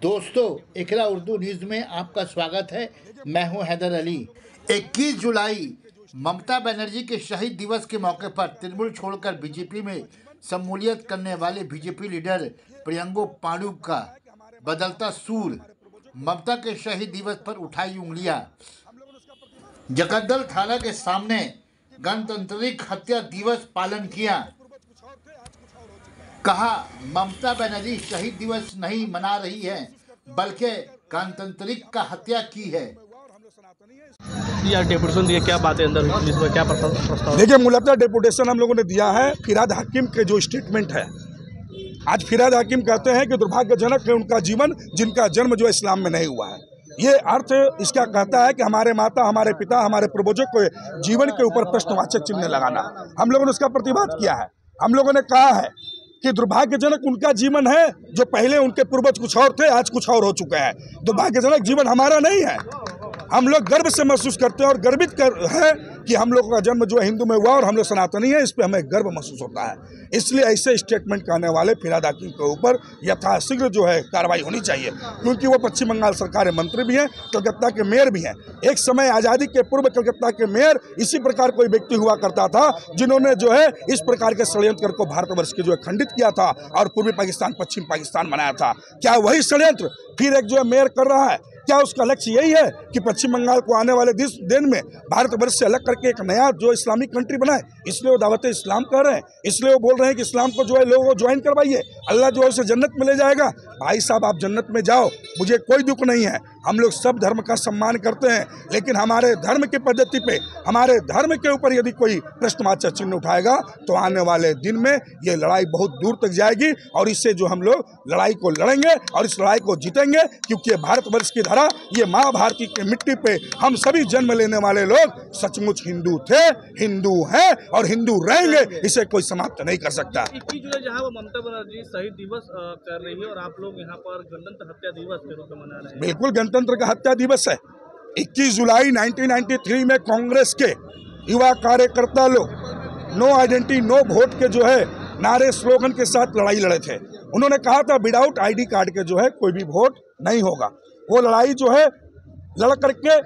दोस्तों, इकरा उर्दू न्यूज़ में आपका स्वागत है। मैं हूं हैदर अली। 21 जुलाई ममता बनर्जी के शहीद दिवस के मौके पर तृणमूल छोड़कर बीजेपी में शमूलियत करने वाले बीजेपी लीडर प्रियंका पांडु का बदलता सूर। ममता के शहीद दिवस पर उठाई उंगलियां। जगद्दल थाना के सामने गणतंत्रिक हत्या दिवस पालन किया। कहा, ममता बनर्जी शहीद दिवस नहीं मना रही है बल्कि गणतंत्रिक का हत्या की है। यार डेपुटेशन दिया, क्या बात है अंदर जिसमें क्या प्रस्ताव? देखिए, मूलतः डेपुटेशन हम लोगों ने दिया है फिराद हाकिम के जो स्टेटमेंट है। आज फिराद हाकिम कहते हैं कि दुर्भाग्यजनक है उनका जीवन जिनका जन्म जो इस्लाम में नहीं हुआ है। ये अर्थ इसका कहता है कि हमारे माता, हमारे पिता, हमारे पूर्वजों के जीवन के ऊपर प्रश्नवाचक चिन्ह लगाना। हम लोगों ने उसका प्रतिवाद किया है। हम लोगों ने कहा है कि दुर्भाग्यजनक उनका जीवन है जो पहले उनके पूर्वज कुछ और थे, आज कुछ और हो चुके हैं। दुर्भाग्यजनक जीवन हमारा नहीं है। हम लोग गर्व से महसूस करते हैं और गर्वित है कि हम लोगों का जन्म जो है हिंदू में हुआ और हम लोग सनातनी है। इस पे हमें गर्व महसूस होता है। इसलिए ऐसे स्टेटमेंट करने वाले फिराद हाकिम के ऊपर यथाशीघ्र जो है कार्रवाई होनी चाहिए, क्योंकि वो पश्चिम बंगाल सरकार के मंत्री भी हैं, कलकत्ता के मेयर भी हैं। एक समय आज़ादी के पूर्व कलकत्ता के मेयर इसी प्रकार कोई व्यक्ति हुआ करता था जिन्होंने जो है इस प्रकार के षड्यंत्र को भारतवर्ष के जो है खंडित किया था और पूर्वी पाकिस्तान पश्चिम पाकिस्तान बनाया था। क्या वही षड्यंत्र फिर एक जो है मेयर कर रहा है? क्या उसका लक्ष्य यही है कि पश्चिम बंगाल को आने वाले दिन में भारतवर्ष से अलग करके एक नया जो इस्लामिक कंट्री बनाए? इसलिए वो दावत इस्लाम कर रहे हैं, इसलिए वो बोल रहे हैं कि इस्लाम को जो है लोगों को ज्वाइन करवाइए, अल्लाह जो है उसे जन्नत में ले जाएगा। भाई साहब, आप जन्नत में जाओ, मुझे कोई दुख नहीं है। हम लोग सब धर्म का सम्मान करते हैं, लेकिन हमारे धर्म की पद्धति पे, हमारे धर्म के ऊपर यदि कोई प्रश्नवाचक चिन्ह उठाएगा तो आने वाले दिन में ये लड़ाई बहुत दूर तक जाएगी और इससे जो हम लोग लड़ाई को लड़ेंगे और इस लड़ाई को जीतेंगे, क्योंकि ये भारतवर्ष की धरा, ये माँ भारती की मिट्टी पे हम सभी जन्म लेने वाले लोग सचमुच हिंदू थे, हिंदू हैं और हिंदू रहेंगे। इसे कोई समाप्त नहीं कर सकता। 21 जुलाई जहाँ वो ममता बनर्जी शहीद दिवस कर रही है और आप लोग यहाँ पर गणतंत्र हत्या दिवस के रूप में मना रहे हैं। बिल्कुल, गणतंत्र का हत्या दिवस है। 21 जुलाई 1993 में कांग्रेस के युवा कार्यकर्ता लोग नो आइडेंटिटी नो वोट के जो है नारे स्लोगन के साथ लड़ाई लड़े थे। उन्होंने कहा था विदाउट आईडी कार्ड के जो है कोई भी वोट नहीं होगा। वो लड़ाई जो है लड़ करके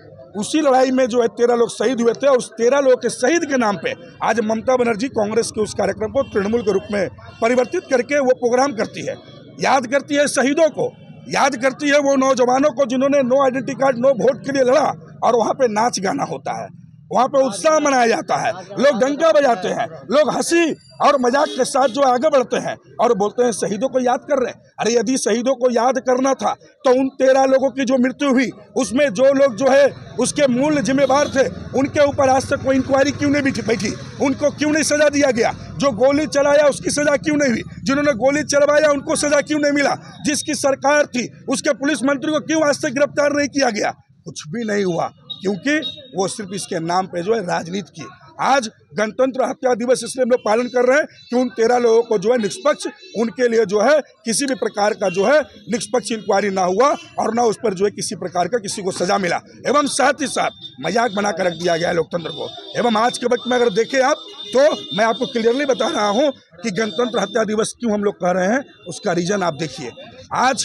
उसी लड़ाई में जो है 13 लोग शहीद हुए थे। उस 13 लोगों के शहीद के नाम पे आज ममता बनर्जी कांग्रेस के उस कार्यक्रम को तृणमूल के रूप में परिवर्तित करके वो प्रोग्राम करती है, याद करती है शहीदों को, याद करती है वो नौजवानों को जिन्होंने no identity card no vote के लिए लड़ा। और वहाँ पे नाच गाना होता है, वहाँ पे उत्साह मनाया जाता है, लोग डंका बजाते हैं, लोग हंसी और मजाक के साथ जो आगे बढ़ते हैं और बोलते हैं शहीदों को याद कर रहे हैं। अरे यदि शहीदों को याद करना था तो उन 13 लोगों की जो मृत्यु हुई उसमें जो लोग जो है उसके मूल जिम्मेवार थे उनके ऊपर आज तक कोई इंक्वायरी क्यों नहीं बैठी? उनको क्यों नहीं सजा दिया गया? जो गोली चलाया उसकी सजा क्यों नहीं हुई? जिन्होंने गोली चलवाया उनको सजा क्यों नहीं मिला? जिसकी सरकार थी उसके पुलिस मंत्री को क्यों आज तक गिरफ्तार नहीं किया गया? कुछ भी नहीं हुआ, क्योंकि वो सिर्फ इसके नाम पे जो है राजनीति की। आज गणतंत्र हत्या दिवस इसलिए हम लोग पालन कर रहे हैं कि उन 13 लोगों को जो है निष्पक्ष, उनके लिए जो है किसी भी प्रकार का जो है निष्पक्ष इंक्वायरी ना हुआ और ना उस पर जो है किसी प्रकार का किसी को सजा मिला, एवं साथ ही साथ मजाक बना कर रख दिया गया है लोकतंत्र को। एवं आज के वक्त में अगर देखें आप, तो मैं आपको क्लियरली बता रहा हूँ कि गणतंत्र हत्या दिवस क्यों हम लोग कह रहे हैं, उसका रीजन आप देखिए। आज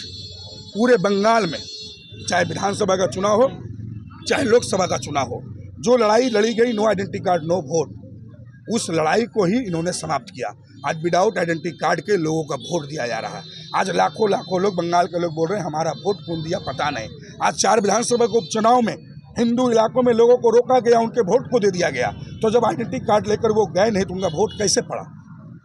पूरे बंगाल में चाहे विधानसभा का चुनाव हो चाहे लोकसभा का चुनाव हो, जो लड़ाई लड़ी गई no identity card no vote, उस लड़ाई को ही इन्होंने समाप्त किया। आज विदाउट आइडेंटिटी कार्ड के लोगों का वोट दिया जा रहा है। आज लाखों लोग बंगाल के लोग बोल रहे हैं हमारा वोट कौन दिया पता नहीं। आज 4 विधानसभा के उपचुनाव में हिंदू इलाकों में लोगों को रोका गया, उनके वोट को दे दिया गया। तो जब आइडेंटिटी कार्ड लेकर वो गए नहीं तो उनका वोट कैसे पड़ा?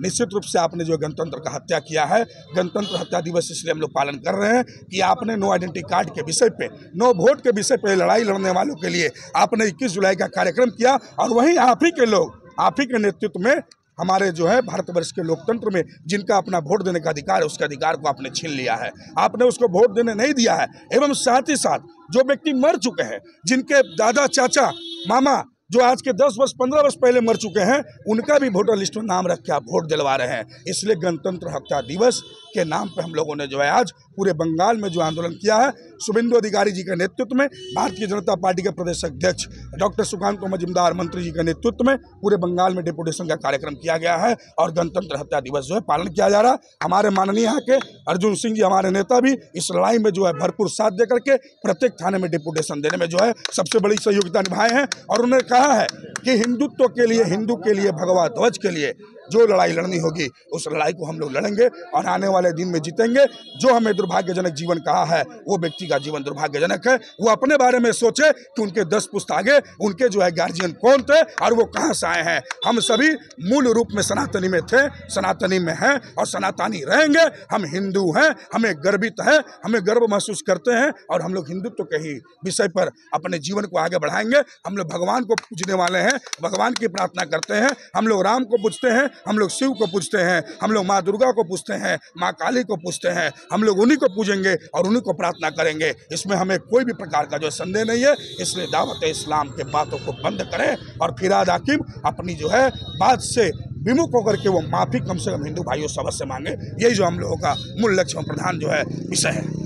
निश्चित रूप से आपने जो गणतंत्र का हत्या किया है। गणतंत्र हत्या दिवस इसलिए हम लोग पालन कर रहे हैं कि आपने नो आइडेंटिटी कार्ड के विषय पे, नो वोट के विषय पे लड़ाई लड़ने वालों के लिए आपने 21 जुलाई का कार्यक्रम किया और वहीं आप ही के लोग, आप ही के नेतृत्व में हमारे जो है भारतवर्ष के लोकतंत्र में जिनका अपना वोट देने का अधिकार है, उसके अधिकार को आपने छीन लिया है। आपने उसको वोट देने नहीं दिया है। एवं साथ ही साथ जो व्यक्ति मर चुके हैं, जिनके दादा चाचा मामा जो आज के 10 वर्ष 15 वर्ष पहले मर चुके हैं, उनका भी वोटर लिस्ट में नाम रख के आप वोट दिलवा रहे हैं। इसलिए गणतंत्र हत्या दिवस के नाम पे हम लोगों ने जो है आज पूरे बंगाल में जो आंदोलन किया है, शुभेंदु अधिकारी जी के नेतृत्व में, भारतीय जनता पार्टी के प्रदेश अध्यक्ष डॉक्टर सुकांत मजूमदार मंत्री जी के नेतृत्व में पूरे बंगाल में डेपुटेशन का कार्यक्रम किया गया है और गणतंत्र हत्या दिवस जो है पालन किया जा रहा है। हमारे माननीय यहाँ के अर्जुन सिंह जी हमारे नेता भी इस लड़ाई में जो है भरपूर साथ देकर के प्रत्येक थाने में डेपुटेशन देने में जो है सबसे बड़ी सहयोगिता निभाए हैं और उन्होंने कहा है कि हिंदुत्व के लिए, हिंदू के लिए, भगवा ध्वज के लिए जो लड़ाई लड़नी होगी उस लड़ाई को हम लोग लड़ेंगे और आने वाले दिन में जीतेंगे। जो हमें दुर्भाग्यजनक जीवन कहा है वो व्यक्ति का जीवन दुर्भाग्यजनक है। वो अपने बारे में सोचे कि उनके 10 पुश्त आगे उनके जो है गार्जियन कौन थे और वो कहाँ से आए हैं। हम सभी मूल रूप में सनातनी में थे, सनातनी में हैं और सनातनी रहेंगे। हम हिंदू हैं, हमें गर्वित है, हमें गर्व महसूस करते हैं और हम लोग हिंदुत्व के ही विषय पर अपने जीवन को आगे बढ़ाएंगे। हम लोग भगवान को पूजने वाले हैं, भगवान की प्रार्थना करते हैं। हम लोग राम को पूजते हैं, हम लोग शिव को पूजते हैं, हम लोग माँ दुर्गा को पूजते हैं, माँ काली को पूजते हैं। हम लोग उन्हीं को पूजेंगे और उन्हीं को प्रार्थना करेंगे। इसमें हमें कोई भी प्रकार का जो संदेह नहीं है। इसलिए दावत इस्लाम के बातों को बंद करें और फिराद हाकिम अपनी जो है बात से विमुख होकर के वो माफी कम से कम हिंदू भाइयों से अवश्य मांगे। यही जो हम लोगों का मूल लक्ष्य और प्रधान जो है विषय है।